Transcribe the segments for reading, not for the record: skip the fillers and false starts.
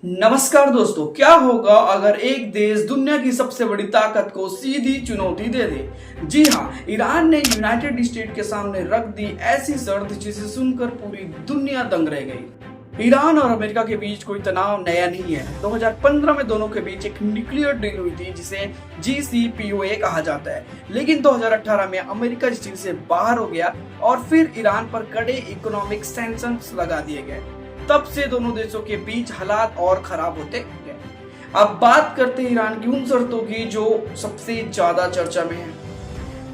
नमस्कार दोस्तों, क्या होगा अगर एक देश दुनिया की सबसे बड़ी ताकत को सीधी चुनौती दे दे। जी हाँ, ईरान ने यूनाइटेड स्टेट के सामने रख दी ऐसी शर्त जिसे सुनकर पूरी दुनिया दंग रह गई। ईरान और अमेरिका के बीच कोई तनाव नया नहीं है। 2015 में दोनों के बीच एक न्यूक्लियर डील हुई थी जिसे JCPOA कहा जाता है, लेकिन 2018 में अमेरिका इस डील से बाहर हो गया और फिर ईरान पर कड़े इकोनॉमिक सैंक्शंस लगा दिए गए। तब से दोनों देशों के बीच हालात और खराब होते गए। अब बात करते हैं ईरान की उन शर्तों की जो सबसे ज्यादा चर्चा में है।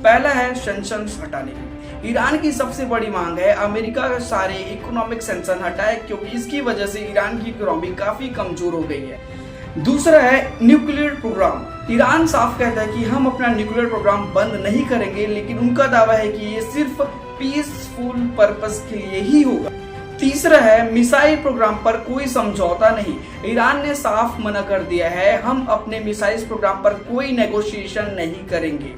पहला है सैंक्शंस हटाने की। ईरान की सबसे बड़ी मांग है अमेरिका का सारे इकोनॉमिक सैंक्शन हटाए, क्योंकि इसकी वजह से ईरान की इकोनॉमी काफी कमजोर हो गई है। दूसरा है न्यूक्लियर प्रोग्राम। ईरान साफ कहता है कि हम अपना न्यूक्लियर प्रोग्राम बंद नहीं करेंगे, लेकिन उनका दावा है कि ये सिर्फ पीसफुल पर्पस के लिए ही होगा। तीसरा है मिसाइल प्रोग्राम पर कोई समझौता नहीं। ईरान ने साफ मना कर दिया है, हम अपने मिसाइल प्रोग्राम पर कोई नेगोशिएशन नहीं करेंगे।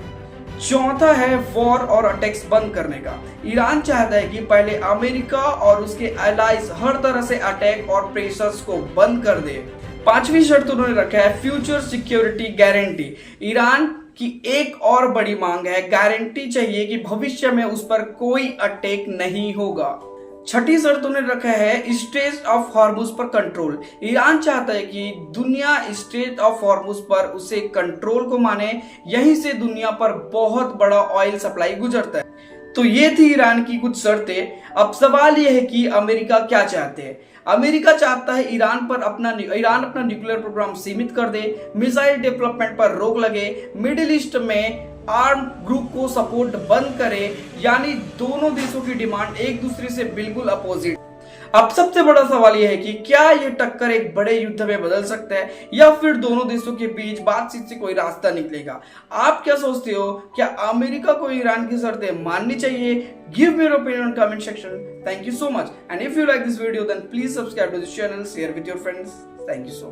चौथा है वॉर और अटैक्स बंद करने का। ईरान चाहता है कि पहले अमेरिका और उसके एलाइज हर तरह से अटैक और प्रेशर्स को बंद कर दे। पांचवी शर्त उन्होंने रखा है फ्यूचर सिक्योरिटी गारंटी। ईरान की एक और बड़ी मांग है, गारंटी चाहिए कि भविष्य में उस पर कोई अटैक नहीं होगा। छठी शर्त उन्हें रखा है स्ट्रेट ऑफ हॉर्मुज पर कंट्रोल। ईरान चाहता है कि दुनिया स्ट्रेट ऑफ हॉर्मुज पर उसे कंट्रोल को माने, यहीं से दुनिया पर बहुत बड़ा ऑयल सप्लाई गुजरता है। तो ये थी ईरान की कुछ शर्तें। अब सवाल यह है कि अमेरिका क्या चाहते हैं। अमेरिका चाहता है ईरान अपना न्यूक्लियर प्रोग्राम सीमित कर दे, मिसाइल डेवलपमेंट पर रोक लगे, मिडिल ईस्ट में आर्म ग्रुप को सपोर्ट बंद करे, यानी दोनों देशों की डिमांड एक दूसरे से बिल्कुल अपोजिट। अब सबसे बड़ा सवाल यह है कि क्या यह टक्कर एक बड़े युद्ध में बदल सकता है या फिर दोनों देशों के बीच बातचीत से कोई रास्ता निकलेगा। आप क्या सोचते हो, क्या अमेरिका को ईरान की शर्तें माननी चाहिए? Give me your opinion in comment section. Thank you so much, and if you like this video then please subscribe to this channel, share with your friends. Thank you so much.